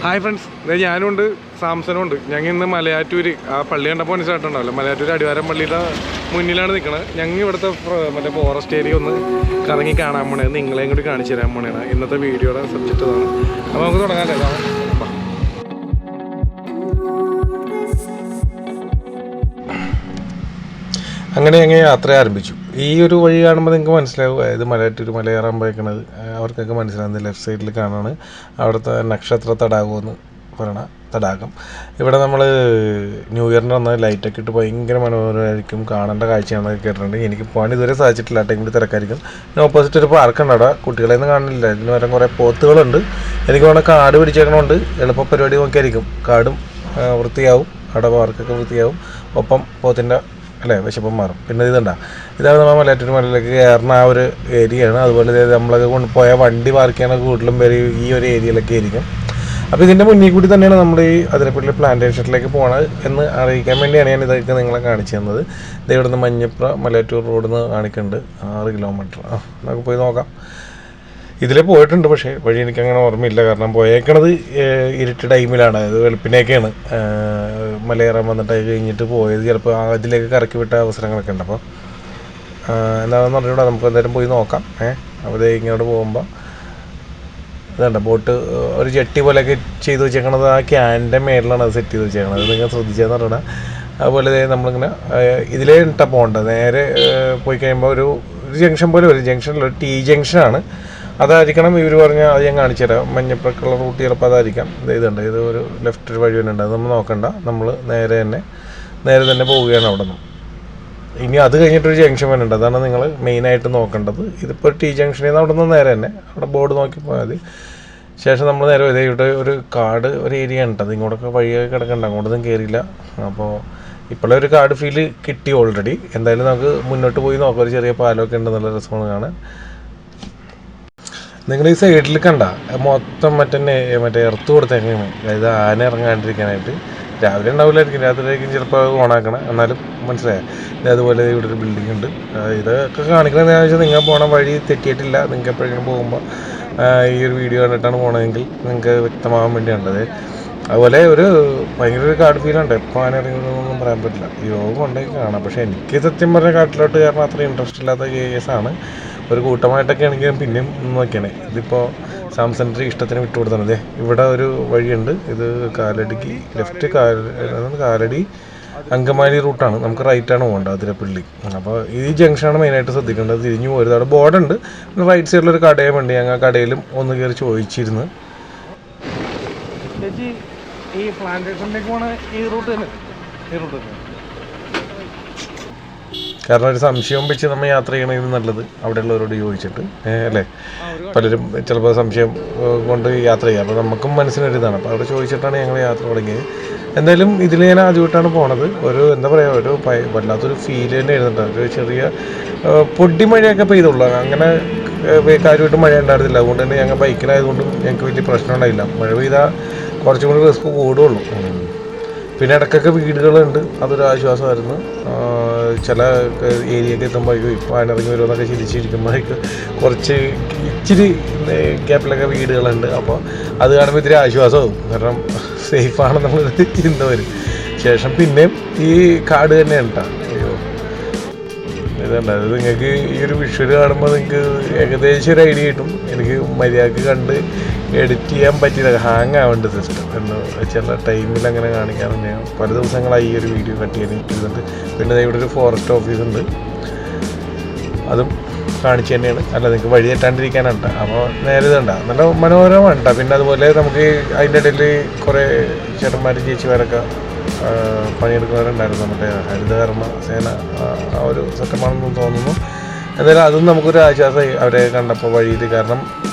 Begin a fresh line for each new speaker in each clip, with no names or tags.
Hi friends, ഞാനുണ്ട്, സാംസനുണ്ട്. ഞങ്ങൾ ഇന്ന് മലയാറ്റൂര് ആ പള്ളി കണ്ടപ്പോൾ മനസ്സിലായിട്ടുണ്ടാവില്ല, മലയാറ്റൂർ അടിവാരം പള്ളിയുടെ മുന്നിലാണ് നിൽക്കുന്നത്. ഞങ്ങൾ ഇവിടുത്തെ മറ്റേ ഫോറസ്റ്റ് ഏരിയ ഒന്ന് കറങ്ങി കാണാൻ പോണേ, നിങ്ങളെയും കൂടി കാണിച്ചു തരാൻ പോണേണ്. ഇന്നത്തെ വീഡിയോയുടെ സബ്ജക്റ്റ് അതാണ്. അപ്പോൾ നമുക്ക് തുടങ്ങാമല്ലേ? അങ്ങനെ ഞങ്ങൾ യാത്ര ആരംഭിച്ചു. ഈ ഒരു വഴി കാണുമ്പോൾ നിങ്ങൾക്ക് മനസ്സിലാവും ഇത് മലയാറ്റൂർ മലയേറാൻ പോയിക്കണത്. അവർക്കൊക്കെ മനസ്സിലാകുന്നത് ലെഫ്റ്റ് സൈഡിൽ കാണാണ് അവിടുത്തെ നക്ഷത്ര തടാകം എന്ന് പറയണ തടാകം. ഇവിടെ നമ്മൾ ന്യൂ ഇയറിന് വന്ന ലൈറ്റൊക്കെ ഇട്ട് ഭയങ്കര മനോഹരമായിരിക്കും, കാണേണ്ട കാഴ്ചയാണെന്നൊക്കെ കേട്ടിട്ടുണ്ട്. എനിക്ക് പോകാൻ ഇതുവരെ സാധിച്ചിട്ടില്ല, ടൈമിൽ തിരക്കായിരിക്കും. പിന്നെ ഓപ്പോസിറ്റ് ഒരു പാർക്കുണ്ട്, അവിടെ കുട്ടികളെയൊന്നും കാണില്ല. ഇതിന് വരെ കുറേ പോത്തുകളുണ്ട്. എനിക്ക് വേണം കാട് പിടിച്ചേക്കണോണ്ട് എളുപ്പ പരിപാടി നോക്കിയായിരിക്കും. കാടും വൃത്തിയാവും, അവിടെ പാർക്കൊക്കെ വൃത്തിയാവും, ഒപ്പം പോത്തിൻ്റെ വിശപ്പം മാറും. പിന്നെ ഇതാണ് നമ്മൾ മലയാറ്റൂർ മലയിലേക്ക് കയറുന്ന ആ ഒരു ഏരിയയാണ്. അതുപോലെ നമ്മളൊക്കെ കൊണ്ടുപോയ വണ്ടി പാർക്ക് ചെയ്യണ കൂടുതലും പേര് ഈ ഒരു ഏരിയയിലൊക്കെ ആയിരിക്കും. അപ്പോൾ ഇതിൻ്റെ മുന്നിൽ കൂടി തന്നെയാണ് നമ്മൾ ഈ അതിരപ്പള്ളി പ്ലാന്റേഷനിലേക്ക് പോകണത് എന്ന് അറിയിക്കാൻ വേണ്ടിയാണ് ഞാൻ ഇതൊക്കെ നിങ്ങളെ കാണിച്ചു തന്നത്. ഇത് ഇവിടുന്ന് മഞ്ഞപ്ര മലയാറ്റൂർ റോഡിൽ നിന്ന് കാണിക്കുന്നുണ്ട് 6 കിലോമീറ്റർ. നമുക്ക് പോയി നോക്കാം. ഇതിലേ പോയിട്ടുണ്ട്, പക്ഷേ വഴി എനിക്കങ്ങനെ ഓർമ്മയില്ല. കാരണം പോയേക്കണത് ഇരുട്ട് ടൈമിലാണ്, അത് വെളുപ്പിനേക്കാണ് മലയേറാൻ വന്നിട്ട് കഴിഞ്ഞിട്ട് പോയത്. ചിലപ്പോൾ അതിലേക്ക് കറക്കി വിട്ട അവസരങ്ങളൊക്കെ ഉണ്ട്. അപ്പോൾ എന്താണെന്ന് പറഞ്ഞുകൂടാ, നമുക്ക് എന്തായാലും പോയി നോക്കാം. അപ്പോൾ ഇങ്ങോട്ട് പോകുമ്പോൾ ഇതുണ്ട് ബോട്ട്, ഒരു ജെട്ടി പോലെയൊക്കെ ചെയ്ത് വെച്ചേക്കണത് ആ ക്യാൻ്റെ മേളിലാണ് അത് സെറ്റ് ചെയ്ത് വെച്ചേക്കണത്. നിങ്ങൾ ശ്രദ്ധിച്ചതെന്ന് പറഞ്ഞാൽ അതുപോലെ നമ്മളിങ്ങനെ ഇതിലേ ഇട്ടാണ് പോകേണ്ടത്. നേരെ പോയി കഴിയുമ്പോൾ ഒരു ജംഗ്ഷൻ പോലെ വരും. ജംഗ്ഷനിൽ ഒരു T ജംഗ്ഷനാണ്, അതായിരിക്കണം ഇവർ പറഞ്ഞാൽ. അത് ഞാൻ കാണിച്ചു തരാം. മഞ്ഞപ്പുറക്കുള്ള റൂട്ട് ചിലപ്പോൾ അതായിരിക്കാം. ഇതുണ്ട്, ഇത് ഒരു ലെഫ്റ്റ് ഒരു വഴി തന്നെ ഉണ്ട്, അത് നമ്മൾ നോക്കണ്ട. നമ്മൾ നേരെ തന്നെ പോവുകയാണ് അവിടെ നിന്ന്. ഇനി അത് കഴിഞ്ഞിട്ടൊരു ജംഗ്ഷൻ വരുന്നുണ്ട്, അതാണ് നിങ്ങൾ മെയിനായിട്ട് നോക്കേണ്ടത്. ഇതിപ്പോൾ T ജംഗ്ഷനിൽ നിന്ന് അവിടെ നിന്ന് നേരെ തന്നെ അവിടെ ബോർഡ് നോക്കി പോയാൽ മതി. ശേഷം നമ്മൾ നേരെ ഇവിടെ ഒരു കാട് ഒരു ഏരിയ ഉണ്ട്, അത് ഇങ്ങോട്ടൊക്കെ വഴിയൊക്കെ കിടക്കണ്ട, അങ്ങോട്ടൊന്നും കയറിയില്ല. അപ്പോൾ ഇപ്പോഴേ ഒരു കാട് ഫീല് കിട്ടി ഓൾറെഡി. എന്തായാലും നമുക്ക് മുന്നോട്ട് പോയി നോക്കാം. ഒരു ചെറിയ പാലമൊക്കെ ഉണ്ട്, നല്ല രസമാണ് കാണാൻ. നിങ്ങൾ ഈ സൈഡിൽ കണ്ട മൊത്തം മറ്റേ എർത്ത് കൊടുത്തേക്കാണ്, അതായത് ആന ഇറങ്ങാണ്ടിരിക്കാനായിട്ട്. രാവിലെ ഉണ്ടാവില്ലായിരിക്കും, രാത്രിയിലായിരിക്കും ചിലപ്പോൾ ഓണാക്കണം, എന്നാലും മനസ്സിലായി. അതുപോലെ ഇവിടെ ഒരു ബിൽഡിംഗ് ഉണ്ട്. ഇതൊക്കെ കാണിക്കുന്നത് എന്താണെന്ന് വെച്ചാൽ നിങ്ങൾ പോകണ വഴി തെറ്റിയിട്ടില്ല. നിങ്ങൾക്ക് എപ്പോഴെങ്കിലും പോകുമ്പോൾ ഈ ഒരു വീഡിയോ കണ്ടിട്ടാണ് പോകണമെങ്കിൽ നിങ്ങൾക്ക് വ്യക്തമാകാൻ വേണ്ടിയുണ്ടത്. അതുപോലെ ഒരു ഭയങ്കര ഒരു കാട് ഫീലുണ്ട്. എപ്പോൾ ആന ഇറങ്ങുന്നതൊന്നും പറയാൻ പറ്റില്ല. യോഗം ഉണ്ടെങ്കിൽ കാണാം, പക്ഷേ എനിക്ക് സത്യം പറഞ്ഞാൽ കാട്ടിലോട്ട് കാരണം അത്ര ഇൻട്രസ്റ്റ് ഇല്ലാത്ത കേസാണ്. ഒരു കൂട്ടമായിട്ടൊക്കെ ആണെങ്കിലും പിന്നെയും നോക്കിയാണ്. ഇതിപ്പോൾ സാംസണിൻ്റെ ഇഷ്ടത്തിന് വിട്ടുകൊടുത്തത്. ഇവിടെ ഒരു വഴിയുണ്ട്, ഇത് കാലടിക്ക് ലെഫ്റ്റ് കാലടി അങ്കമാലി റൂട്ടാണ്. നമുക്ക് റൈറ്റാണ് പോകേണ്ടത്, അതിരപ്പള്ളി. അപ്പോൾ ഈ ജംഗ്ഷനാണ് മെയിനായിട്ട് ശ്രദ്ധിക്കേണ്ടത്. തിരിഞ്ഞു പോരുത്, അവിടെ ബോർഡുണ്ട്. പിന്നെ റൈറ്റ് സൈഡിലൊരു കടയും ഉണ്ട്. ഞങ്ങൾ കടയിലും ഒന്ന് കയറി ചോദിച്ചിരുന്നു. ചേച്ചി, ഈ പ്ലാന്റേഷനിലേക്ക് പോകണ ഈ റൂട്ട് തന്നെ? കാരണം ഒരു സംശയം വെച്ച് നമ്മൾ യാത്ര ചെയ്യണത് നല്ലത് അവിടെയുള്ളവരോട് ചോദിച്ചിട്ട്, അല്ലേ? പലരും ചിലപ്പോൾ സംശയം കൊണ്ട് യാത്ര ചെയ്യുക, അപ്പോൾ നമുക്കും മനസ്സിനൊരിതാണ്. അപ്പോൾ അവിടെ ചോദിച്ചിട്ടാണ് ഞങ്ങൾ യാത്ര തുടങ്ങിയത്. എന്തായാലും ഇതിൽ ഞാൻ ആദ്യമായിട്ടാണ് പോണത്. ഒരു എന്താ പറയുക, ഒരു വല്ലാത്തൊരു ഫീൽ തന്നെ ആയിരുന്നുണ്ട്. ഒരു ചെറിയ പൊടി മഴയൊക്കെ പെയ്തുള്ളൂ, അങ്ങനെ കാര്യമായിട്ട് മഴ ഉണ്ടായിരുന്നില്ല. അതുകൊണ്ട് തന്നെ ഞങ്ങൾ ബൈക്കിലായതുകൊണ്ടും ഞങ്ങൾക്ക് വലിയ പ്രശ്നം ഉണ്ടായില്ല. മഴ പെയ്താൽ കുറച്ചും കൂടി റിസ്ക് കൂടുള്ളൂ. പിന്നെ ഇടയ്ക്കൊക്കെ വീടുകളുണ്ട്, അതൊരു ആശ്വാസമായിരുന്നു. ചില ഏരിയയൊക്കെ എത്തുമ്പോഴേക്കും ഇപ്പോൾ അതിനിറങ്ങി വരുമെന്നൊക്കെ ചിരിച്ചിരിക്കുമ്പോഴേക്ക് ഇച്ചിരി ഗ്യാപ്പിലൊക്കെ വീടുകളുണ്ട്. അപ്പോൾ അത് കാണുമ്പോൾ ഇത്തിരി ആശ്വാസമാവും, കാരണം സേഫാണെന്നുള്ളൊരു ചിന്ത വരും. ശേഷം പിന്നെയും ഈ കാട് തന്നെയാണ് കേട്ടോ. അയ്യോ, ഇതുണ്ട്, അത് നിങ്ങൾക്ക് ഈ ഒരു വിഷ്വൽ കാണുമ്പോൾ നിങ്ങൾക്ക് ഏകദേശം ഒരു ഐഡിയ കിട്ടും. എനിക്ക് മര്യാദക്ക് കണ്ട് എഡിറ്റ് ചെയ്യാൻ പറ്റിയില്ല, ഹാങ് ആവേണ്ട സിസ്റ്റം എന്ന് ചില ടൈമിൽ അങ്ങനെ കാണിക്കാറുണ്ട്. ഞാൻ പല ദിവസങ്ങളായി ഈ ഒരു വീഡിയോ കട്ട് ചെയ്യാൻ ഇട്ടിരുന്നുണ്ട്. പിന്നെ ഇവിടെ ഒരു ഫോറസ്റ്റ് ഓഫീസുണ്ട്, അതും കാണിച്ചു തന്നെയാണ്. അല്ല, നിങ്ങൾക്ക് വഴി തെറ്റാണ്ടിരിക്കാനാണ്. അപ്പോൾ നേരെ ഇതുണ്ട, നല്ല മനോഹരമാണ് കേട്ടോ. പിന്നെ അതുപോലെ നമുക്ക് അതിൻ്റെ ഇടയിൽ കുറേ ചേട്ടന്മാരും ചേച്ചിമാരൊക്കെ പണിയെടുക്കുന്നവരുണ്ടായിരുന്നു. നമ്മുടെ ഹരിതകർമ്മ സേന ആ ഒരു സെറ്റപ്പാണെന്ന് തോന്നുന്നു. എന്തായാലും അതും നമുക്കൊരു ആശ്വാസമായി അവരെ കണ്ടപ്പോൾ വഴിയിൽ. കാരണം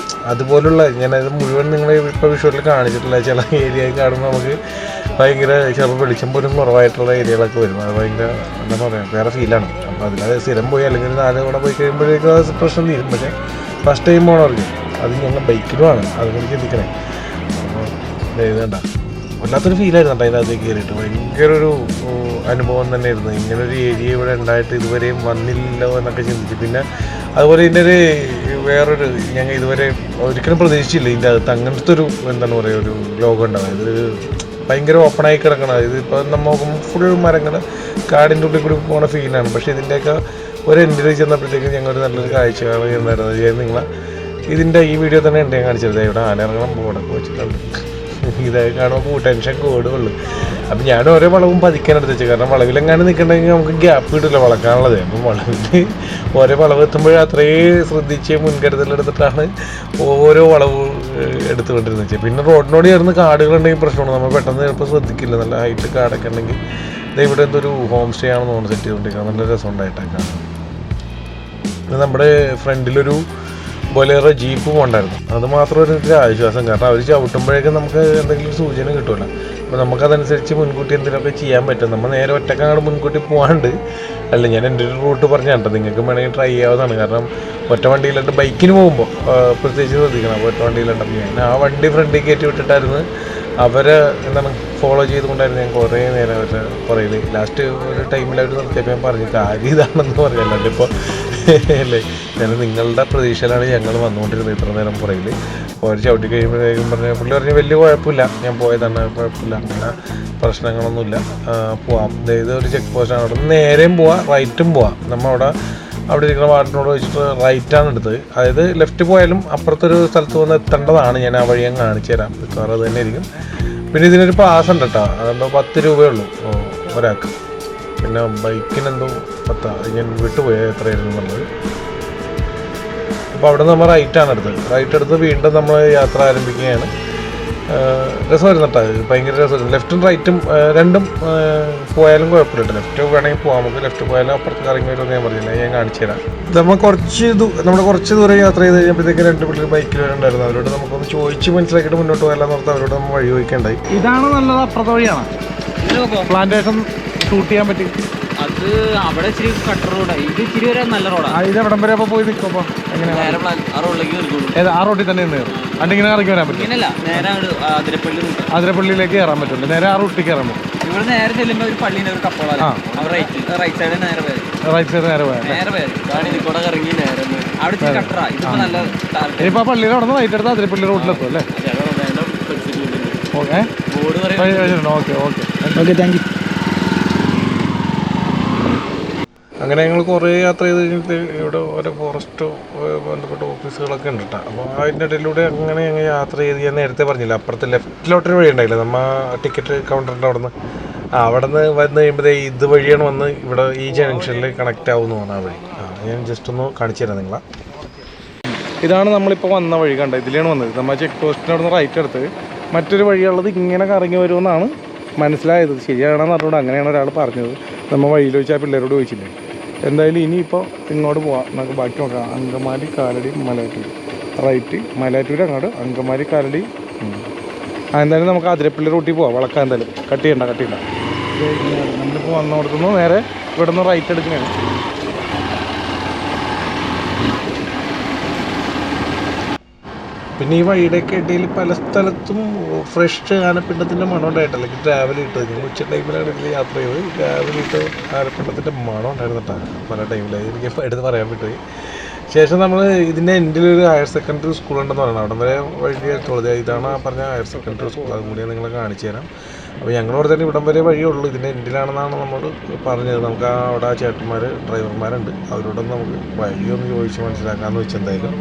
അതുപോലുള്ള ഞാനത് മുഴുവൻ നിങ്ങളെ ഇപ്പോൾ വിഷ്വലിൽ കാണിച്ചിട്ടില്ല. ചില ഏരിയ കാണുമ്പോൾ നമുക്ക് ഭയങ്കര ചിലപ്പോൾ വെളിച്ചം പോലും കുറവായിട്ടുള്ള ഏരിയകളൊക്കെ വരും. അത് ഭയങ്കര എന്താ പറയുക, വേറെ ഫീലാണ്. അപ്പോൾ അതിനത് സ്ഥിരം പോയി അല്ലെങ്കിൽ 4 തവണ പോയി കഴിയുമ്പോഴേക്കും അത് പ്രശ്നം തീരും. പക്ഷേ ഫസ്റ്റ് ടൈം പോകണവർക്ക് അത് ഞങ്ങൾ ബൈക്കിലുമാണ്, അതുകൊണ്ട് ചിന്തിക്കണേ. അപ്പോൾ ഇതേണ്ട വല്ലാത്തൊരു ഫീലായിരുന്നു കേട്ടോ അതിനകത്തേക്ക് കയറിയിട്ട്. ഭയങ്കര ഒരു അനുഭവം തന്നെയായിരുന്നു. ഇങ്ങനൊരു ഏരിയ ഇവിടെ ഉണ്ടായിട്ട് ഇതുവരെയും വന്നില്ലല്ലോ എന്നൊക്കെ ചിന്തിച്ചു. പിന്നെ അതുപോലെ ഇതിൻ്റെ ഒരു വേറൊരു ഞങ്ങൾ ഇതുവരെ ഒരിക്കലും പ്രതീക്ഷിച്ചില്ല ഇതിൻ്റെ അകത്ത് അങ്ങനത്തെ ഒരു എന്താണ് പറയുക ഒരു ലോകം ഉണ്ടാവും. ഇത് ഭയങ്കര ഓപ്പണായി കിടക്കണം. ഇതിപ്പോൾ നമ്മൾ നോക്കുമ്പോൾ ഫുൾ മരങ്ങൾ കാടിൻ്റെ ഉള്ളിൽ കൂടി പോകുന്ന ഫീലാണ്. പക്ഷേ ഇതിൻ്റെയൊക്കെ ഒരു എൻഡിൽ ചെന്നപ്പോഴത്തേക്കും ഞങ്ങളൊരു നല്ലൊരു കാഴ്ച കാണുകയുണ്ടായിരുന്നത്. നിങ്ങൾ ഇതിൻ്റെ ഈ വീഡിയോ തന്നെ ഉണ്ട് ഞാൻ കാണിച്ചത്. ഇവിടെ ആനയിറങ്ങണം ബോർഡൊക്കെ വെച്ചിട്ടുണ്ട്. ഇതായി കാണുമ്പോൾ ടെൻഷൻ കൂടുള്ളൂ. അപ്പം ഞാൻ ഓരോ വളവും പതിക്കാനെടുത്ത് വെച്ചു. കാരണം വളവിലെങ്ങാനും നിൽക്കണമെങ്കിൽ നമുക്ക് ഗ്യാപ്പ് കിട്ടില്ല വളക്കാനുള്ളത്. അപ്പം വളവിൽ ഓരോ വളവ് എത്തുമ്പോൾ അത്രയും ശ്രദ്ധിച്ച് മുൻകരുതലെടുത്തിട്ടാണ് ഓരോ വളവ് എടുത്തുകൊണ്ടിരുന്നത് വെച്ചാൽ. പിന്നെ റോഡിനോട് ചേർന്ന് കാടുകളുണ്ടെങ്കിൽ പ്രശ്നമാണ്. നമ്മൾ പെട്ടെന്ന് ചിലപ്പോൾ ശ്രദ്ധിക്കില്ല. നല്ല ഹൈറ്റ് കാടൊക്കെ ഉണ്ടെങ്കിൽ ഇവിടെ എന്തൊരു ഹോം സ്റ്റേ ആണെന്ന് തോന്നുന്നു സെറ്റ് ചെയ്തുകൊണ്ടിരിക്കുന്നത്. നല്ല രസമുണ്ടായിട്ടൊക്കെ. നമ്മുടെ ഫ്രണ്ടിലൊരു ബൊലേറോ ജീപ്പ് പോകണ്ടായിരുന്നു. അത് മാത്രം ഒരു ആശ്വാസം. കാരണം അവർ ചവിട്ടുമ്പോഴേക്കും നമുക്ക് എന്തെങ്കിലും സൂചന കിട്ടുമല്ലോ. അപ്പോൾ നമുക്കതനുസരിച്ച് മുൻകൂട്ടി എന്തെങ്കിലുമൊക്കെ ചെയ്യാൻ പറ്റും. നമ്മൾ നേരെ ഒറ്റക്കങ്ങോട്ട് മുൻകൂട്ടി പോകാണ്ട് അല്ല, ഞാൻ എൻ്റെ ഒരു റൂട്ട് പറഞ്ഞാട്ടോ. നിങ്ങൾക്ക് വേണമെങ്കിൽ ട്രൈ ചെയ്യാവുന്നതാണ്. കാരണം ഒറ്റ വണ്ടിയിലുണ്ട് ബൈക്കിന് പോകുമ്പോൾ പ്രത്യേകിച്ച് ശ്രദ്ധിക്കണം. അപ്പോൾ ഒറ്റ വണ്ടിയിലുണ്ടെങ്കിൽ ഞാൻ ആ വണ്ടി ഫ്രണ്ടിൽ കയറ്റി വിട്ടിട്ടായിരുന്നു അവരെ എന്താണ് ഫോളോ ചെയ്തുകൊണ്ടായിരുന്നു ഞാൻ കുറേ നേരം അവരുടെ പുറയിൽ. ലാസ്റ്റ് ഒരു ടൈമിൽ അവർ നിർത്തിയപ്പോൾ ഞാൻ പറഞ്ഞു കാര്യം ഇതാണെന്ന് പറയാം. അല്ലാണ്ട് ഇപ്പോൾ അല്ലേ ഞാൻ നിങ്ങളുടെ പ്രതീക്ഷയിലാണ് ഞങ്ങൾ വന്നുകൊണ്ടിരുന്നത് ഇത്ര നേരം പുറയിൽ. അപ്പോൾ അവർ ചവിട്ടി കഴിയുമ്പോഴേക്കും പറഞ്ഞു പുള്ളി പറഞ്ഞു വലിയ കുഴപ്പമില്ല, ഞാൻ പോയതാണ്, കുഴപ്പമില്ല, അങ്ങനെ പ്രശ്നങ്ങളൊന്നുമില്ല, പോവാം. അതായത് ഒരു ചെക്ക് പോസ്റ്റാണ്. അവിടെ നിന്ന് നേരെയും പോവാം റൈറ്റും പോവാം. നമ്മൾ അവിടെ ഇരിക്കുന്ന വാർഡിനോട് വെച്ചിട്ട് റൈറ്റാണ് എടുത്തത്. അതായത് ലെഫ്റ്റ് പോയാലും അപ്പുറത്തൊരു സ്ഥലത്ത് വന്ന് എത്തേണ്ടതാണ്. ഞാൻ ആ വഴി ഞാൻ കാണിച്ചു തരാം. മിക്കവാറും അത് തന്നെ ആയിരിക്കും. പിന്നെ ഇതിനൊരു പാസ് ഉണ്ട് കേട്ടോ. അതെന്തോ 10 രൂപയുള്ളൂ ഒരാൾക്ക്. പിന്നെ ബൈക്കിനെന്തോ 10. ഞാൻ വിട്ടുപോയാൽ എത്രയായിരുന്നു എന്നുള്ളത്. അപ്പോൾ അവിടെ നമ്മൾ റൈറ്റാണ് എടുത്തത്. റൈറ്റ് എടുത്ത് വീണ്ടും നമ്മൾ യാത്ര ആരംഭിക്കുകയാണ്. രസമായിരുന്നു കേട്ടോ. ഭയങ്കര രസമായിരുന്നു. ലെഫ്റ്റും റൈറ്റും രണ്ടും പോയാലും കുഴപ്പമില്ല. ലെഫ്റ്റ് വേണമെങ്കിൽ പോകാം. നമുക്ക് ലെഫ്റ്റ് പോയാലും അപ്പുറത്ത് ഇറങ്ങി വരുമെന്ന് ഞാൻ പറഞ്ഞില്ല. ഞാൻ കാണിച്ചു തരാം. നമ്മൾ കുറച്ച് ദൂരം യാത്ര ചെയ്ത് കഴിഞ്ഞപ്പോഴത്തേക്ക് 2 പിള്ളേർ ബൈക്കിൽ വരുന്നുണ്ടായിരുന്നു. അവരോട് നമുക്കൊന്ന് ചോദിച്ച് മനസ്സിലാക്കിയിട്ട് മുന്നോട്ട് പോയാലെന്ന് ഓർത്ത് അവരോട് നമ്മൾ വഴി ചോദിക്കേണ്ടായി.
ഇതാണ് നല്ലത്, അപ്പുറത്തെ വഴിയാണ് പ്ലാന്റേഷൻ ഷൂട്ട് ചെയ്യാൻ പറ്റി.
അത് അവിടെ ഇച്ചിരി കട്ട റോഡാണ്. ഇത് ഇച്ചിരി വരെ നല്ല റോഡാണ്.
ഇത് എവിടം വരെ പോയി നിൽക്കുമ്പോൾ എങ്ങനെയാണ്? ആ റോഡിൽ തന്നെ കയറും. അതിങ്ങനെ ഇറങ്ങി വരാൻ പറ്റും.
നേരെ
അതിരപ്പള്ളിയിലേക്ക് കയറാൻ പറ്റില്ല. നേരെ ആ റൂട്ടിൽ കയറാൻ പറ്റും.
ഇവിടെ നേരെ ചെല്ലുമ്പോൾ ഒരു പള്ളിയുടെ ഒരു കപ്പോളാണ്. റൈറ്റ് സൈഡ് നേരെ പോയത്.
റൈറ്റ് സൈഡ് നേരെ പോയത്.
കൂടെ ഇറങ്ങി നേരെ അവിടെ കട്ടറ. ഇതിപ്പോ നല്ല
ഇനിയിപ്പോൾ ആ പള്ളിയുടെ അവിടെ നിന്ന് റൈറ്റ് എടുത്താൽ അതിരപ്പള്ളി റൂട്ടിലെത്തും അല്ലേ? Okay okay okay okay thank you.
അങ്ങനെ ഞങ്ങൾ കുറേ യാത്ര ചെയ്ത് കഴിഞ്ഞിട്ട് ഇവിടെ ഓരോ ഫോറസ്റ്റ് ബന്ധപ്പെട്ട ഓഫീസുകളൊക്കെ ഉണ്ട് കേട്ടോ. അപ്പോൾ അതിൻ്റെ ഇടയിലൂടെ അങ്ങനെ ഞങ്ങൾ യാത്ര ചെയ്ത് ഞാൻ നേരത്തെ പറഞ്ഞില്ല അപ്പുറത്ത് ലെഫ്റ്റിലോട്ടൊരു വഴി ഉണ്ടായില്ല നമ്മൾ ടിക്കറ്റ് കൗണ്ടറിൻ്റെ അവിടെ നിന്ന്. അവിടെ നിന്ന് വന്ന് കഴിയുമ്പോഴേ ഇത് വഴിയാണ് വന്ന് ഇവിടെ ഈ ജംഗ്ഷനിൽ കണക്റ്റ് ആവുമെന്ന് തോന്നുന്നു ആ വഴി. ഞാൻ ജസ്റ്റ് ഒന്ന് കാണിച്ചു തരാം നിങ്ങളെ.
ഇതാണ് നമ്മളിപ്പോൾ വന്ന വഴി കണ്ട. ഇതിലാണ് വന്നത്. നമ്മൾ ചെക്ക് പോസ്റ്റിൻ്റെ അവിടെ നിന്ന് റൈറ്റ് എടുത്ത് മറ്റൊരു വഴിയുള്ളത് ഇങ്ങനെ കറങ്ങി വരുമെന്നാണ് മനസ്സിലായത്. ശരിയാണെന്ന് പറഞ്ഞുകൊണ്ട് അങ്ങനെയാണ് ഒരാൾ പറഞ്ഞത്. നമ്മൾ വഴിയിൽ വെച്ച് ആ പിള്ളേരോട് ചോദിച്ചില്ലേ. എന്തായാലും ഇനിയിപ്പോൾ ഇങ്ങോട്ട് പോവാം. നമുക്ക് ബാക്കി നോക്കാം. അങ്കമാലി, കാലടി, മലയാറ്റൂർ. റൈറ്റ് മലയാറ്റൂർ അങ്ങോട്ട് അങ്കമാലി, കാലടി. എന്തായാലും നമുക്ക് അതിരപ്പള്ളി റൂട്ടിൽ പോവാം. വളക്കാം. എന്തായാലും കട്ട് ചെയ്യണ്ട. നമ്മളിപ്പോൾ വന്നോടത്തുനിന്ന് നേരെ ഇവിടെ നിന്ന് റൈറ്റ് എടുക്കുകയാണ്.
പിന്നെ ഈ വഴിയുടെയൊക്കെ ഇടയിൽ പല സ്ഥലത്തും ഫ്രഷ് ആനപ്പിണ്ടത്തിൻ്റെ മണം ഉണ്ടായിട്ട്, അല്ലെങ്കിൽ രാവിലെ ഇട്ട് ഞങ്ങൾ ഉച്ച ടൈമിലാണെങ്കിൽ യാത്ര ചെയ്ത് രാവിലെ ഇട്ട് ആനപ്പിണ്ടത്തിൻ്റെ മണം ഉണ്ടായിരുന്നു കേട്ടോ പല ടൈമിൽ. എനിക്ക് എടുത്ത് പറയാൻ പറ്റുപോയി. ശേഷം നമ്മൾ ഇതിൻ്റെ എൻഡിലൊരു ഹയർ സെക്കൻഡറി സ്കൂളുണ്ടെന്ന് പറയണം. അവിടെ വരെ വഴി എടുത്തോളൂ. ഇതാണ് പറഞ്ഞ ഹയർ സെക്കൻഡറി സ്കൂൾ. അതും കൂടി നിങ്ങളെ കാണിച്ചു തരാം. അപ്പോൾ ഞങ്ങളോട് തന്നെ ഇവിടം വരെ വഴിയുള്ളൂ. ഇതിൻ്റെ എൻഡിലാണെന്നാണ് നമ്മൾ പറഞ്ഞത്. നമുക്ക് അവിടെ ആ ചേട്ടന്മാർ ഡ്രൈവർമാരുണ്ട്. അവരോടൊന്ന് നമുക്ക് വഴിയൊന്ന് ചോദിച്ച് മനസ്സിലാക്കാമെന്ന് വെച്ച് എന്തായാലും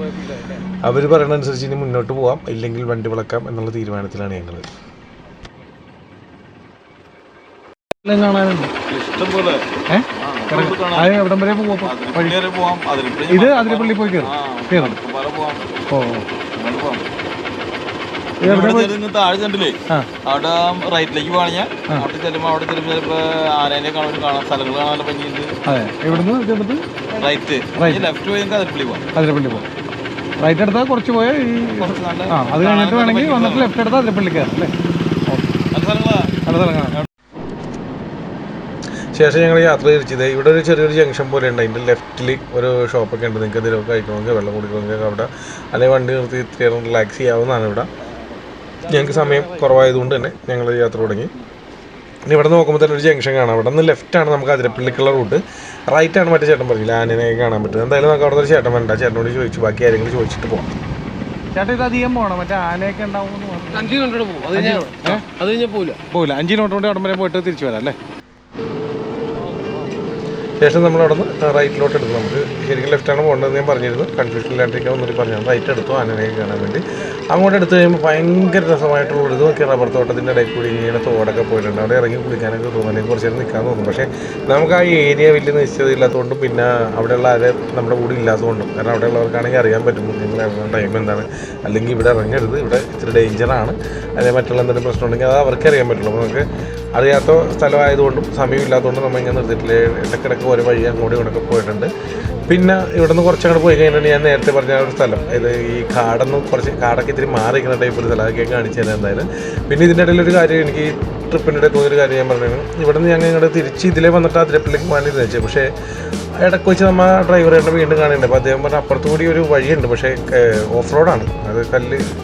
അവർ പറയുന്നതനുസരിച്ച് ഇനി മുന്നോട്ട് പോകാം, ഇല്ലെങ്കിൽ വണ്ടി വിളക്കാം എന്നുള്ള തീരുമാനത്തിലാണ് ഞങ്ങൾ.
ഇഷ്ടംപോലെ എവിടം വരെ പോവാം? ഇത് അതിരപ്പള്ളി പോയി കയറും. ഓ
താഴെ ചെണ്ടില്ലേ അവിടെ റൈറ്റിലേക്ക് പോകണെങ്കിൽ അവിടെ ചെല്ലുമ്പോൾ ചിലപ്പോ ആനേനെ കാണാൻ സ്ഥലങ്ങൾ കാണാൻ ഭംഗിയുണ്ട്.
ഇവിടുന്ന്
റൈറ്റ് ലെഫ്റ്റ് പോയി
അതിരപ്പള്ളി പോകും. റൈറ്റ് എടുത്താൽ കുറച്ച് പോയാൽ അത് കഴിഞ്ഞിട്ട് വേണമെങ്കിൽ വന്നിട്ട് ലെഫ്റ്റ് എടുത്താൽ അതിരപ്പള്ളി കയറാം അല്ലേ? നല്ല സ്ഥലങ്ങളാണ്.
ശേഷം ഞങ്ങൾ യാത്ര തിരിച്ചത് ഇവിടെ ഒരു ചെറിയൊരു ജംഗ്ഷൻ പോലെ ഉണ്ട്. അതിൻ്റെ ലെഫ്റ്റിൽ ഒരു ഷോപ്പൊക്കെ ഉണ്ട്. നിങ്ങൾക്ക് എന്തെങ്കിലും കഴിക്കണമെങ്കിൽ വെള്ളം കുടിക്കണമെങ്കിൽ അവിടെ അല്ലെങ്കിൽ വണ്ടി നിർത്തി ഇത്തിരി റിലാക്സ് ചെയ്യാവുന്നതാണ്. ഇവിടെ ഞങ്ങൾക്ക് സമയം കുറവായതുകൊണ്ട് തന്നെ ഞങ്ങൾ യാത്ര തുടങ്ങി. ഇനി ഇവിടെ നോക്കുമ്പോൾ തന്നെ ഒരു ജംഗ്ഷൻ കാണാം. അവിടെ നിന്ന് ലെഫ്റ്റാണ് നമുക്ക് അതിരപ്പള്ളിക്കുള്ള റൂട്ട്, റൈറ്റാണ് മറ്റേ ചേട്ടൻ പറഞ്ഞില്ല ആനനെ കാണാൻ പറ്റും. എന്തായാലും നമുക്ക് അവിടെ ഒരു ചേട്ടൻ വേണ്ട, ചേട്ടനോട് ചോദിച്ചു ബാക്കി കാര്യങ്ങൾ ചോദിച്ചിട്ട് പോകാം.
ചേട്ടാ ഇത് അധികം പോകണം, മറ്റേ ആനയൊക്കെ ഉണ്ടാവും
5 കിലോമീറ്റർ പോകും. അത് കഴിഞ്ഞാൽ
പോകില്ല. 5 കിലോമീറ്റർ കൊണ്ട് അവിടെ വരെ പോയിട്ട് തിരിച്ചു വരാം അല്ലേ?
ശേഷം നമ്മൾ അവിടെ നിന്ന് റൈറ്റിലോട്ട് എടുത്തു. നമുക്ക് ശരിക്കും ലെഫ്റ്റാണ് പോകേണ്ടതെന്ന് ഞാൻ പറഞ്ഞിരുന്നു. കൺഫ്യൂഷൻ ഇല്ലാണ്ടിരിക്കാൻ ഒന്നുകൂടി പറഞ്ഞു റൈറ്റ് എടുത്തു ആനയെ കാണാൻ വേണ്ടി. അങ്ങോട്ട് എടുത്ത് കഴിയുമ്പോൾ ഭയങ്കര രസമായിട്ടുള്ള ഇത് നോക്കി റബ്ബർ തോട്ടത്തിൻ്റെ ഇടയിൽ കൂടി ഇങ്ങനെ തോടൊക്കെ പോയിട്ടുണ്ട്. അവിടെ ഇറങ്ങി കുളിക്കാനൊക്കെ തോന്നുന്നു, കുറച്ച് നേരം നിൽക്കാൻ തോന്നും. പക്ഷേ നമുക്ക് ആ ഏരിയ വലിയ നിശ്ചിതത ഇല്ലാത്തതുകൊണ്ടും പിന്നെ അവിടെയുള്ള ആരും നമ്മുടെ കൂടെ ഇല്ലാത്തതുകൊണ്ടും, കാരണം അവിടെ ഉള്ളവർക്കാണെങ്കിൽ അറിയാൻ പറ്റും നിങ്ങൾ ഇറങ്ങുന്ന ടൈം എന്താണ്, അല്ലെങ്കിൽ ഇവിടെ ഇറങ്ങരുത്, ഇവിടെ ഇത്തിരി ഡേഞ്ചറാണ്, അല്ലെങ്കിൽ മറ്റുള്ള എന്തെങ്കിലും പ്രശ്നം ഉണ്ടെങ്കിൽ അത് അവർക്ക് അറിയാൻ പറ്റുള്ളൂ. അപ്പോൾ നമുക്ക് അറിയാത്ത സ്ഥലമായതുകൊണ്ടും സമയമില്ലാത്തതുകൊണ്ടും നമ്മൾ ഇങ്ങനെ നിർത്തിയിട്ടില്ല. ഇടയ്ക്കിടയ്ക്ക് ഒരു വഴി അങ്ങോട്ടും ഇങ്ങോട്ടൊക്കെ പോയിട്ടുണ്ട്. പിന്നെ ഇവിടെ നിന്ന് കുറച്ചങ്ങോട്ട് പോയി കഴിഞ്ഞിട്ട് ഞാൻ നേരത്തെ പറഞ്ഞ ഒരു സ്ഥലം, ഇത് ഈ കാടൊക്കെ ഇത്തിരി മാറിയിരിക്കുന്ന ടൈപ്പ് ഒരു സ്ഥലം, അതൊക്കെ കാണിച്ചു തരാം എന്തായാലും. പിന്നെ ഇതിൻ്റെ ഇടയിലൊരു കാര്യം എനിക്ക് ഈ ട്രിപ്പിൻ്റെ തോന്നിയൊരു കാര്യം ഞാൻ പറഞ്ഞു, ഇവിടെ നിന്ന് ഞങ്ങൾ ഇങ്ങോട്ട് തിരിച്ച് ഇതിലേ വന്നിട്ട് അതിരപ്പള്ളിക്ക് പോകാനിരുന്നു വെച്ചാൽ, പക്ഷേ ഇടയ്ക്ക് വെച്ച് നമ്മൾ ഡ്രൈവറായിട്ട് വീണ്ടും കാണുന്നുണ്ട്. അപ്പോൾ അദ്ദേഹം പറഞ്ഞാൽ അപ്പുറത്ത് കൂടി ഒരു വഴിയുണ്ട്, പക്ഷേ ഓഫ് റോഡാണ്, അത്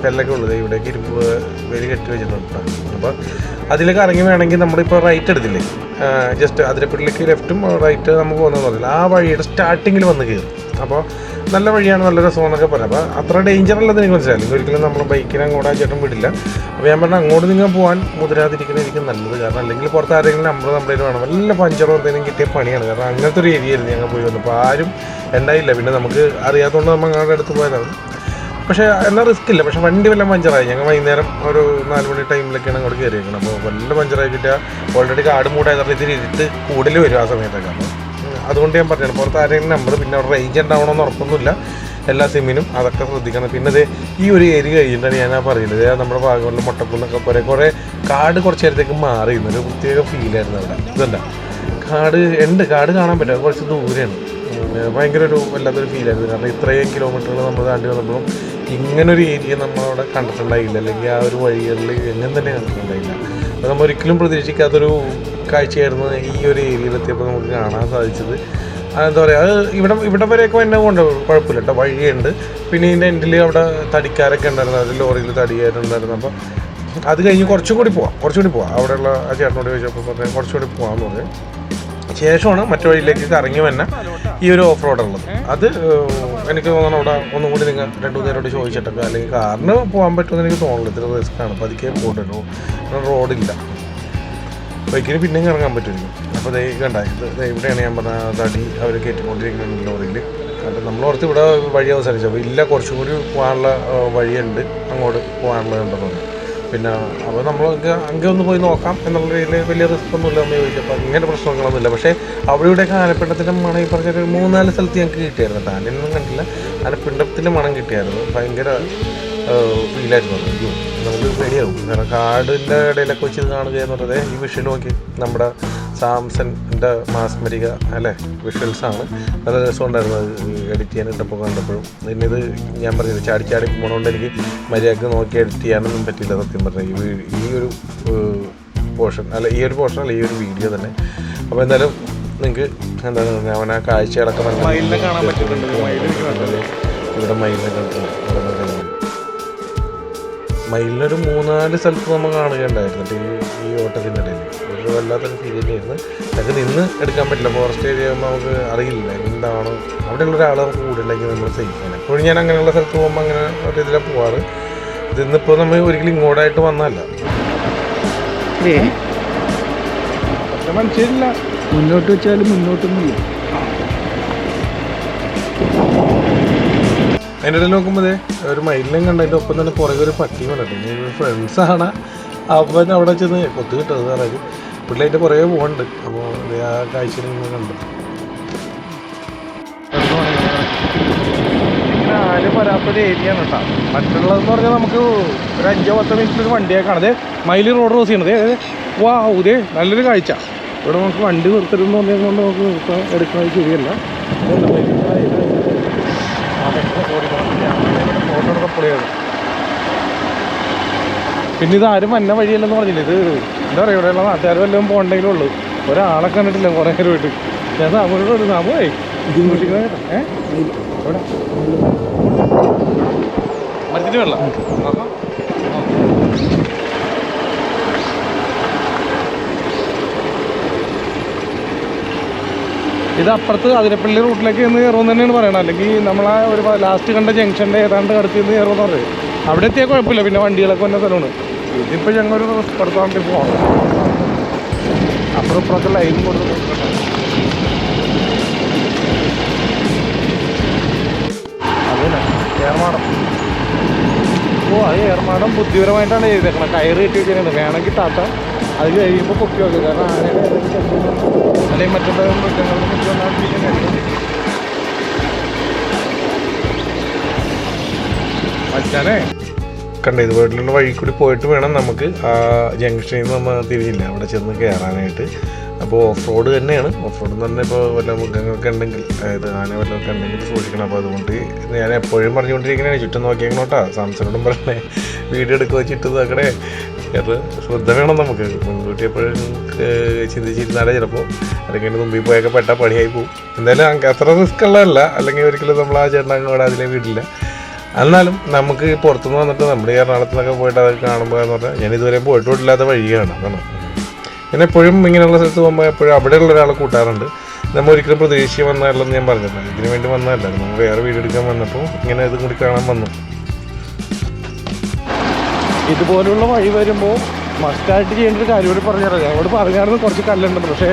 കല്ലൊക്കെ ഉള്ളത്, ഇവിടേക്ക് ഇരുമ്പ് വേലി കെട്ടി വെച്ചിട്ടുണ്ട്. അപ്പോൾ അതിലേക്ക് ഇറങ്ങി വേണമെങ്കിൽ നമ്മളിപ്പോൾ റൈറ്റ് എടുത്തില്ലേ, ജസ്റ്റ് അതിരപ്പള്ളിക്ക് ലെഫ്റ്റും റൈറ്റ് നമുക്ക് പോകുന്നതെന്ന് പറഞ്ഞില്ല, ആ വഴിയുടെ സ്റ്റാർട്ടിങ്ങിൽ വന്ന് കയറും. അപ്പോൾ നല്ല വഴിയാണ്, നല്ല രസമെന്നൊക്കെ പറയാം. അപ്പോൾ അത്ര ഡേഞ്ചർ അല്ലെന്ന് എനിക്ക് മനസ്സിലായി. ഒരിക്കലും നമ്മൾ ബൈക്കിന് അങ്ങോട്ട് ആ ചേട്ടൻ വിടില്ല. അപ്പോൾ ഞാൻ പറഞ്ഞാൽ അങ്ങോട്ട് നിങ്ങൾ പോകാൻ മുതിരാതിരിക്കുന്നതായിരിക്കും നല്ലത്. കാരണം അല്ലെങ്കിൽ പുറത്ത് ആരെങ്കിലും നമ്പർ നമ്മുടെ വേണം, വല്ല പഞ്ചറോ എന്തെങ്കിലും കിട്ടിയ പണിയാണ്. കാരണം അങ്ങനത്തെ ഒരു ഏരിയ ആയിരുന്നു ഞങ്ങൾ പോയി വന്നപ്പോൾ, ആരും ഉണ്ടായില്ല. പിന്നെ നമുക്ക് അറിയാത്തതുകൊണ്ട് നമ്മൾ അങ്ങോട്ട് അടുത്ത് പോയതാണ്. പക്ഷേ എന്നാൽ റിസ്ക് ഇല്ല. പക്ഷേ വണ്ടി വല്ല പഞ്ചറായി. ഞങ്ങൾ വൈകുന്നേരം ഒരു 4 മണി ടൈമിലൊക്കെയാണ് അങ്ങോട്ട് കയറിയേക്കുന്നത്. അപ്പോൾ വല്ല പഞ്ചറായി കിട്ടിയാൽ ഓൾറെഡി കാട് മൂടായത് ഇത്തിരി ഇരുട്ട് കൂടുതൽ വരും ആ സമയത്തൊക്കെ. അപ്പോൾ അതുകൊണ്ട് ഞാൻ പറഞ്ഞത് പുറത്ത് ആരെങ്കിലും നമ്പർ, പിന്നെ അവിടെ റേഞ്ച് ഉണ്ടാവണമെന്ന് ഉറപ്പൊന്നുമില്ല എല്ലാ സിമ്മിനും, അതൊക്കെ ശ്രദ്ധിക്കണം. പിന്നെ അത് ഈ ഒരു ഏരിയ കഴിഞ്ഞിട്ടാണ് ഞാൻ പറയുന്നത്, നമ്മുടെ ഭാഗങ്ങളിൽ മുട്ടക്കുന്നൊക്കെ പോലെ കുറേ കാട് കുറച്ച് നേരത്തേക്ക് മാറി ഒരു പ്രത്യേക ഫീലായിരുന്നു അവിടെ. ഇതല്ല കാട് കാണാൻ പറ്റും, കുറച്ച് ദൂരെയാണ്. ഭയങ്കര ഒരു വല്ലാത്തൊരു ഫീലായിരുന്നു. കാരണം ഇത്രയും കിലോമീറ്ററുകൾ നമ്മൾ താണ്ടി വന്നപ്പോഴും ഇങ്ങനൊരു ഏരിയ നമ്മളവിടെ കണ്ടിട്ടുണ്ടായില്ല, അല്ലെങ്കിൽ ആ ഒരു വഴികളിൽ എങ്ങനെ തന്നെ കണ്ടിട്ടുണ്ടായില്ല. അപ്പോൾ നമ്മൾ ഒരിക്കലും പ്രതീക്ഷിക്കാത്തൊരു കാഴ്ചയായിരുന്നു ഈ ഒരു ഏരിയയിലെത്തിയപ്പോൾ നമുക്ക് കാണാൻ സാധിച്ചത്. എന്താ പറയുക, അത് ഇവിടെ വരെയൊക്കെ എന്നെ കൊണ്ട് കുഴപ്പമില്ല കേട്ടോ, വഴിയുണ്ട്. പിന്നെ ഇതിൻ്റെ എൻഡിൽ അവിടെ തടിക്കാരൊക്കെ ഉണ്ടായിരുന്നു, അത് ലോറിയിൽ തടിയായിട്ടുണ്ടായിരുന്നു. അപ്പോൾ അത് കഴിഞ്ഞ് കുറച്ചും കൂടി പോവാം. അവിടെയുള്ള ആ ചേട്ടനോട് ചോദിച്ചപ്പോൾ പറഞ്ഞാൽ കുറച്ചുകൂടി പോകാമെന്ന് പറഞ്ഞു. ശേഷമാണ് മറ്റു വഴിയിലേക്ക് ഇറങ്ങി വന്ന ഈ ഒരു ഓഫ് റോഡുള്ളത്. അത് എനിക്ക് തോന്നുന്നു അവിടെ ഒന്നും കൂടി നിങ്ങൾ 2-3 നേരോട് ചോദിച്ചിട്ടൊക്കെ, അല്ലെങ്കിൽ കാറിന് പോകാൻ പറ്റുമെന്ന് എനിക്ക് തോന്നുന്നില്ല. ഇത്ര റിസ്ക്കാണ്, പതുക്കെ പോകണ്ടല്ലോ, റോഡില്ല, ബൈക്കിന് പിന്നെയും ഇറങ്ങാൻ പറ്റുമായിരിക്കും. അപ്പോൾ ദേ കണ്ട ഇവിടെയാണ് ഞാൻ പറഞ്ഞ തടി അവർ കയറ്റിക്കൊണ്ടിരിക്കുന്നുണ്ട് ലോറിയിൽ. കാരണം നമ്മളോർത്ത് ഇവിടെ വഴി അവസാനിച്ചു. അപ്പോൾ ഇല്ല, കുറച്ചും കൂടി പോകാനുള്ള വഴിയുണ്ട്, അങ്ങോട്ട് പോകാനുള്ളതുണ്ടെന്ന് പറഞ്ഞു. പിന്നെ അപ്പോൾ നമ്മളൊക്കെ അങ്ങനെ ഒന്ന് പോയി നോക്കാം എന്നുള്ള രീതിയിൽ വലിയ റിസ്ക് ഒന്നുമില്ല എന്ന് ചോദിച്ചപ്പോൾ ഇങ്ങനെ പ്രശ്നങ്ങളൊന്നുമില്ല. പക്ഷേ അവിടെ ഇവിടെയൊക്കെ ആനപ്പിണ്ടത്തിൻ്റെ മണം ഈ പറഞ്ഞൊരു 3-4 സ്ഥലത്ത് ഞങ്ങൾക്ക് കിട്ടിയായിരുന്നു. ആനയൊന്നും കണ്ടില്ല, ആനപ്പിണ്ടത്തിൻ്റെ മണം കിട്ടിയായിരുന്നു. ഭയങ്കര ഫീലായിരുന്നു. അയ്യോ നമുക്ക് പേടിയാവും. കാരണം കാടിൻ്റെ ഇടയിലൊക്കെ വെച്ച് കാണുക എന്ന് പറയുന്നത് ഈ വിഷ്വൽ നോക്കി നമ്മുടെ സാംസങ്ങിൻ്റെ മാസ്മരിക അല്ലേ വിഷ്വൽസാണ്. നല്ല രസമുണ്ടായിരുന്നു അത് എഡിറ്റ് ചെയ്യാനിട്ടപ്പോൾ കണ്ടപ്പോഴും. പിന്നെ ഇത് ഞാൻ പറഞ്ഞത് ചാടി പോകണോണ്ട് എനിക്ക് മര്യാദക്ക് നോക്കി എഡിറ്റ് ചെയ്യാനൊന്നും പറ്റില്ല സത്യം പറഞ്ഞാൽ ഈ ഒരു പോർഷൻ അല്ല ഈ ഒരു വീഡിയോ തന്നെ. അപ്പോൾ എന്തായാലും നിങ്ങൾക്ക് എന്താണ് ഞാൻ ആ കാഴ്ചകളൊക്കെ
മയിലിനെ കാണാൻ പറ്റുന്നുണ്ട്.
ഇവിടെ മയിലിനെ കണ്ടിട്ടുണ്ട്. മയിലിനൊരു 3-4 സ്ഥലത്ത് നമ്മൾ കാണുകയുണ്ടായിരുന്നു ഈ ഓട്ടത്തിൻ്റെ ഇടയിൽ. ഒരു വല്ലാത്തൊരു ഫീലിംഗായിരുന്നു. ഞങ്ങൾക്ക് നിന്ന് എടുക്കാൻ പറ്റില്ല, ഫോറസ്റ്റ് ഏരിയ ആകുമ്പോൾ നമുക്ക് അറിയില്ല എന്താണ്. അവിടെയുള്ള ഒരാൾ നമുക്ക് കൂടുതലെങ്കിൽ നമ്മൾ സേഫാണ്. എപ്പോഴും ഞാൻ അങ്ങനെയുള്ള സ്ഥലത്ത് പോകുമ്പോൾ അങ്ങനെ ഒരു ഇതിലാണ് പോവാറ്. ഇതിന്നിപ്പോൾ നമ്മൾ ഒരിക്കലും ഇങ്ങോട്ടായിട്ട് വന്നതല്ല.
മനുഷ്യരില്ല,
മുന്നോട്ട് വെച്ചാലും മുന്നോട്ടൊന്നുമില്ല.
അതിൻ്റെ ഇടയിൽ നോക്കുമ്പോൾ ഒരു മയിലിനെയും കണ്ട് അതിൻ്റെ ഒപ്പം തന്നെ പുറകെ ഒരു പട്ടിയും കണ്ടിട്ടുണ്ട്. ഫ്രണ്ട്സാണ്. അവൻ അവിടെ ചെന്ന് കൊത്തു കിട്ടുന്നത് പറഞ്ഞാൽ പുള്ളി അതിൻ്റെ പുറകെ പോകുന്നുണ്ട്. അപ്പോൾ ആ കാഴ്ചയിൽ നിങ്ങൾ കണ്ടു.
ഇങ്ങനെ ആരും വരാത്തൊരു ഏരിയ ആണ് കേട്ടോ. മറ്റുള്ളതെന്ന് പറഞ്ഞാൽ നമുക്ക് ഒരു 5-10 മിനിറ്റിലൊരു വണ്ടിയൊക്കെ കാണാം. മയിൽ റോഡ് ക്രോസ് ചെയ്യണത് വാ ഇതേ നല്ലൊരു കാഴ്ച. ഇവിടെ നമുക്ക് വണ്ടി നിർത്തരുതെന്ന് പറഞ്ഞതുകൊണ്ട് നമുക്ക് നിർത്താൻ എടുക്കുന്നത് ശരിയല്ല. ഫോട്ടോ എടുക്കാൻ പൊളിയാണ്. പിന്നെ ഇത് ആരും വന്ന വഴിയല്ലെന്ന് പറഞ്ഞില്ല. ഇത് എന്താ പറയുക, ഇവിടെയുള്ള നാട്ടുകാർ വല്ലതും പോകണ്ടെങ്കിലും ഉള്ളൂ. ഒരാളെ കണ്ടിട്ടില്ല കുറേ നേരമായിട്ട്. ഞാൻ സാമൂഹ്യോട് സാമൂഹേ ഇവിടെ മരത്തിന് വെള്ളം ഇത് അപ്പുറത്ത് അതിരപ്പള്ളി റൂട്ടിലേക്ക് നിന്ന് കയറുമെന്ന് തന്നെയാണ് പറയണത്. അല്ലെങ്കിൽ നമ്മളാ ഒരു ലാസ്റ്റ് കണ്ട ജംഗ്ഷൻ്റെ ഏതാണ്ട് അടുത്ത് നിന്ന് കയറുമെന്ന് പറയും. അവിടെ എത്തിയാൽ കുഴപ്പമില്ല, പിന്നെ വണ്ടികളൊക്കെ വന്ന സ്ഥലമാണ്. ഇതിപ്പോൾ ഞങ്ങളൊരു റിസ്ക് എടുത്താൽ വേണ്ടി പോകണം. അപ്പുറം ഇപ്പുറമൊക്കെ ലൈൻ കൊടുത്ത് അതല്ലേ ഏർമാടം. അത് ഏർമാടം ബുദ്ധിപരമായിട്ടാണ് ചെയ്തേക്കണം. കയറ് കെട്ടി വെച്ചിട്ടുണ്ട്, വേണമെങ്കിൽ താത്ത അത് കഴിയുമ്പോൾ പൊക്കി വെക്കുക. കാരണം ആനയുടെ അല്ലെങ്കിൽ മറ്റുള്ള മൃഗങ്ങളുടെ കുറിച്ച് വന്നാലേ
കണ്ട ഇതുപോലുള്ള വഴി കൂടി പോയിട്ട് വേണം നമുക്ക് ആ ജംഗ്ഷനിൽ നിന്ന് നമ്മൾ തിരിഞ്ഞില്ല അവിടെ ചെന്ന് കയറാനായിട്ട്. അപ്പോൾ ഓഫ് റോഡ് തന്നെയാണ്. ഓഫ് റോഡ് തന്നെ ഇപ്പോൾ വല്ല മൃഗങ്ങളൊക്കെ ഉണ്ടെങ്കിൽ, അതായത് ആന വല്ലതൊക്കെ ഉണ്ടെങ്കിൽ സൂക്ഷിക്കണം. അപ്പോൾ അതുകൊണ്ട് ഞാൻ എപ്പോഴും പറഞ്ഞുകൊണ്ടിരിക്കുന്നതാണ് ചുറ്റും നോക്കിയേക്കണോട്ടാ. സാംസണോടും പറഞ്ഞേ വീഡിയോ എടുക്കുക വെച്ചിട്ട് നോക്കണേ. അത് ശ്രദ്ധ വേണം നമുക്ക്. മുൻകൂട്ടി എപ്പോഴും ചിന്തിച്ചിരുന്നാലേ ചിലപ്പോൾ അല്ലെങ്കിൽ മുമ്പിൽ പോയൊക്കെ പെട്ടാൽ പണിയായി പോകും. എന്തായാലും അത്ര റിസ്ക് ഉള്ളതല്ല, അല്ലെങ്കിൽ ഒരിക്കലും നമ്മൾ ആ ചേട്ടൻ അങ്ങോട്ട് അതിലെ വീട്ടില്ല. എന്നാലും നമുക്ക് പുറത്തുനിന്ന് വന്നിട്ട് നമ്മുടെ എറണാകുളത്ത് നിന്നൊക്കെ പോയിട്ട് അതൊക്കെ കാണുമ്പോൾ എന്ന് പറഞ്ഞാൽ ഞാൻ ഇതുവരെ പോയിട്ടില്ലാത്ത വഴിയാണ്. അതാണ് ഞാൻ എപ്പോഴും ഇങ്ങനെയുള്ള സ്ഥലത്ത് പോകുമ്പോൾ എപ്പോഴും അവിടെയുള്ള ഒരാളെ കൂട്ടാറുണ്ട്. നമ്മൾ ഒരിക്കലും പ്രതീക്ഷിച്ച് വന്നതല്ലെന്ന് ഞാൻ പറഞ്ഞില്ല. ഇതിനു വേണ്ടി വന്നതല്ലായിരുന്നു, നമ്മൾ വേറെ വീഡിയോ എടുക്കാൻ വന്നപ്പോൾ ഇങ്ങനെ ഇതും കൂടി കാണാൻ വന്നു.
ഇതുപോലുള്ള വഴി വരുമ്പോൾ മസ്റ്റായിട്ട് ചെയ്യേണ്ട ഒരു കാര്യം കൂടി പറഞ്ഞുതരാം. ഞങ്ങളോട് പറഞ്ഞായിരുന്നു കുറച്ച് കല്ലുണ്ടെന്ന്, പക്ഷേ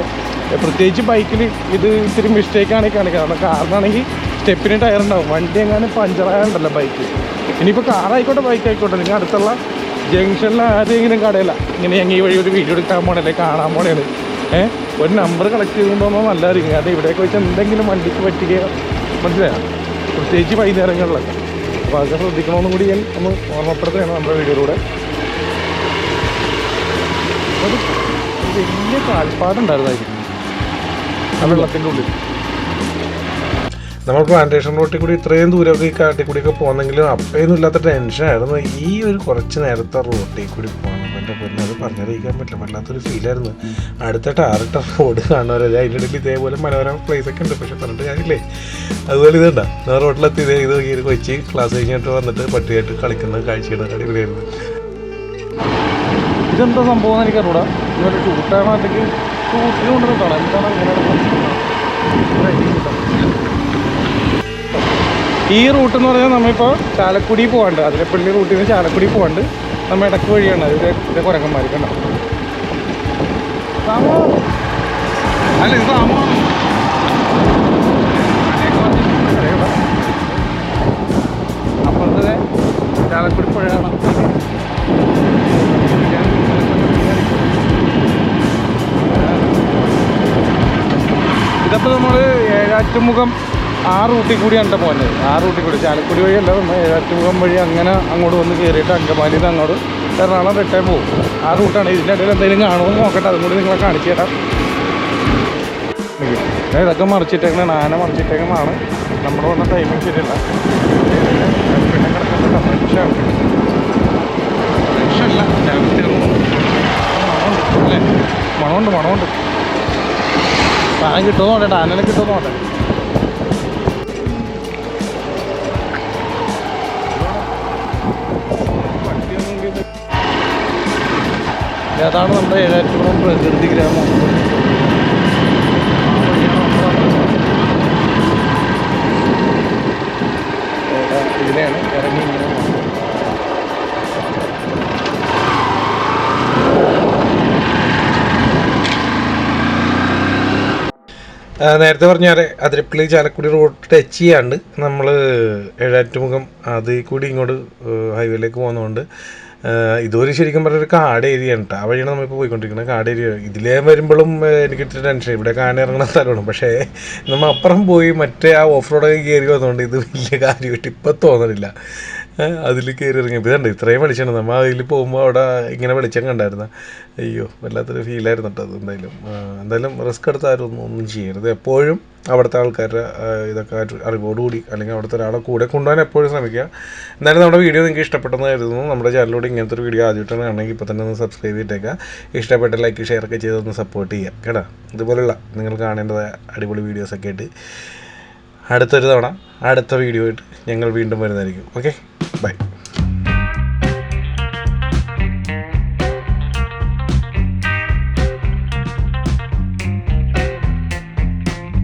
പ്രത്യേകിച്ച് ബൈക്കിൽ ഇത് ഇത്തിരി മിസ്റ്റേക്കാണ് കാണിക്കുന്നത്. കാറിനാണെങ്കിൽ സ്റ്റെപ്പിന് ടയർ ഉണ്ടാവും, വണ്ടി എങ്ങാനും പഞ്ചറായുണ്ടല്ലോ ബൈക്ക്. ഇനിയിപ്പോൾ കാറായിക്കോട്ടെ ബൈക്കായിക്കോട്ടെ, നിങ്ങൾ അടുത്തുള്ള ജംഗ്ഷനിൽ ആരെങ്കിലും കടയില്ല ഇങ്ങനെ ഞങ്ങൾ ഈ വഴി ഒരു വീഡിയോ എടുക്കാൻ പോകണല്ലേ കാണാൻ പോണേണ് ഒരു നമ്പർ കളക്ട് ചെയ്തുകൊണ്ടോന്നോ നല്ലതായിരിക്കും. കാരണം ഇവിടെയൊക്കെ വെച്ച് എന്തെങ്കിലും വണ്ടിക്ക് പറ്റുക മനസ്സിലായോ, പ്രത്യേകിച്ച് വൈകുന്നേരങ്ങളിലൊക്കെ. അപ്പോൾ അതൊക്കെ ശ്രദ്ധിക്കണമെന്നും കൂടി ഞാൻ ഒന്ന് ഓർമ്മപ്പെടുത്തുകയാണ് നമ്മുടെ വീഡിയോയിലൂടെ. ഒരു വലിയ കാൽപ്പാടുണ്ടായിരുന്നായിരിക്കും ആ വെള്ളത്തിൻ്റെ ഉള്ളിൽ.
നമ്മൾ പ്ലാന്റേഷൻ റോട്ടിൽ കൂടി ഇത്രയും ദൂരമൊക്കെ ഈ കാട്ടിൽ കൂടിയൊക്കെ പോകുന്നെങ്കിലും അപ്പോഴൊന്നും ഇല്ലാത്ത ടെൻഷനായിരുന്നു ഈ ഒരു കുറച്ച് നേരത്തെ റോട്ടിൽ കൂടി പോകണം. എൻ്റെ പിന്നെ അത് പറഞ്ഞറിയിക്കാൻ പറ്റില്ല, വല്ലാത്തൊരു ഫീലായിരുന്നു. അടുത്ത ടാറിട്ട റോഡ് കാണുന്നവരത് അതിൻ്റെ ഇടയിൽ ഇതേപോലെ മനോരമ പ്ലേസൊക്കെ ഉണ്ട്, പക്ഷെ പറഞ്ഞിട്ട് കാര്യമില്ലേ. അതുപോലെ ഇതുണ്ടാ ഞാൻ റോട്ടിലെത്തി ഇത് ഈ കൊച്ചി ക്ലാസ് കഴിഞ്ഞിട്ട് വന്നിട്ട് പട്ടിയായിട്ട് കളിക്കുന്ന കാഴ്ചയുടെ അടിപൊളിയായിരുന്നു.
ഇതെന്താ സംഭവം എന്ന് എനിക്കറിയൂടാ. ഇവരെ ഷൂട്ടാണോ അല്ലെങ്കിൽ ഷൂട്ടിന് കൊണ്ടുവന്നിട്ടാണോ എന്താണ് ഇങ്ങനെ ഈ റൂട്ട് എന്ന് പറഞ്ഞാൽ നമ്മളിപ്പോൾ ചാലക്കുടി പോകാണ്ട്, അതിരപ്പള്ളി റൂട്ടിൽ നിന്ന് ചാലക്കുടി പോകാണ്ട് നമ്മൾ ഇടക്ക് വഴിയാണ്. ഇതിൻ്റെ കുരങ്ങന്മാർ കണ്ടോ. അല്ല ഇത് അപ്പുറത്തെ ചാലക്കുടി പുഴയാണ്. ഇതപ്പോൾ നമ്മൾ ഏഴാറ്റുമുഖം ആ റൂട്ടിൽ കൂടിയാണ് പോകുന്നത്. ആ റൂട്ടിൽ കൂടി ചാലക്കുടി വഴിയല്ല, നമ്മൾ ഏഴാറ്റുമുഖം വഴി അങ്ങനെ അങ്ങോട്ട് വന്ന് കയറിയിട്ട് അങ്കമാലിയിൽ നിന്ന് അങ്ങോട്ട് എറണാകുളം റിട്ടേൺ പോകും. ആ റൂട്ടാണ്. ഇതിൻ്റെ ഇടയിൽ എന്തെങ്കിലും കാണുമെന്ന് നോക്കട്ടെ, അതും കൂടി നിങ്ങളെ കാണിച്ചു തരാം. ഇതൊക്കെ മറിച്ചിട്ടേക്കണ ആന മറിച്ചിട്ടേക്കുന്നതാണ്. നമ്മുടെ വന്ന ടൈമിങ് ശരിയല്ല. പിന്നെ കിടക്കുന്നുണ്ട് മനുഷ്യല്ല അല്ലേ, മണമുണ്ട്. സാധനം കിട്ടുമോ നോട്ടെ, ആനനെ കിട്ടുമോ നോട്ടെ. അതാണ് നമ്മുടെ ഏഴാറ്റുപുറം പ്രകൃതി ഗ്രാമം. ഇതിലെയാണ് ഇറങ്ങി ഇങ്ങനെ
നേരത്തെ പറഞ്ഞാൽ അതിരപ്പള്ളി ചാലക്കുടി റോഡ് ടച്ച് ചെയ്യാണ്ട് നമ്മൾ ഏഴാറ്റുമുഖം അതിൽ കൂടി ഇങ്ങോട്ട് ഹൈവേയിലേക്ക് പോകുന്നതുകൊണ്ട് ഇതൊരു ശരിക്കും പറഞ്ഞൊരു കാട് ഏരിയയാണ് കേട്ടോ. ആ വഴിയാണ് നമ്മളിപ്പോൾ പോയിക്കൊണ്ടിരിക്കുന്നത്, കാട് ഏരിയ. ഇതിലേ വരുമ്പോഴും എനിക്ക് ഇത്തിരി ടെൻഷൻ, ഇവിടെ കാന ഇറങ്ങുന്ന സ്ഥലമാണ്. പക്ഷേ നമ്മൾ അപ്പുറം പോയി മറ്റേ ആ ഓഫ് റോഡൊക്കെ കയറി വന്നുകൊണ്ട് ഇത് വലിയ കാര്യമായിട്ട് ഇപ്പം തോന്നണില്ല. അതിൽ കയറി ഇറങ്ങിയപ്പോൾ ഇതുണ്ട് ഇത്രയും വെളിച്ചമാണ്. നമ്മൾ അതിൽ പോകുമ്പോൾ അവിടെ ഇങ്ങനെ വെളിച്ചം കണ്ടായിരുന്നു. അയ്യോ വല്ലാത്തൊരു ഫീലായിരുന്നു കേട്ടോ അത്. എന്തായാലും റിസ്ക് എടുത്ത് ആരും ഒന്നും ചെയ്യരുത്. എപ്പോഴും അവിടുത്തെ ആൾക്കാരുടെ ഇതൊക്കെ അറിവോടുകൂടി അല്ലെങ്കിൽ അവിടുത്തെ ഒരാളെ കൂടെ കൊണ്ടുപോകാൻ എപ്പോഴും ശ്രമിക്കുക. എന്തായാലും നമ്മുടെ വീഡിയോ നിങ്ങൾക്ക് ഇഷ്ടപ്പെട്ടെന്ന് കരുതുന്നു. നമ്മുടെ ചാനലിലൂടെ ഇങ്ങനത്തെ ഒരു വീഡിയോ ആദ്യമായിട്ടാണ് കാണണമെങ്കിൽ ഇപ്പോൾ തന്നെ ഒന്ന് സബ്സ്ക്രൈബ് ചെയ്തേക്കുക. ഇഷ്ടപ്പെട്ട ലൈക്ക് ഷെയർ ഒക്കെ ചെയ്തൊന്ന് സപ്പോർട്ട് ചെയ്യുക കേട്ടോ. ഇതുപോലുള്ള നിങ്ങൾ കാണേണ്ടത് അടിപൊളി വീഡിയോസൊക്കെ ആയിട്ട് അടുത്തൊരു തവണ അടുത്ത വീഡിയോ ആയിട്ട് ഞങ്ങൾ വീണ്ടും വരുന്നതായിരിക്കും. Okay, by.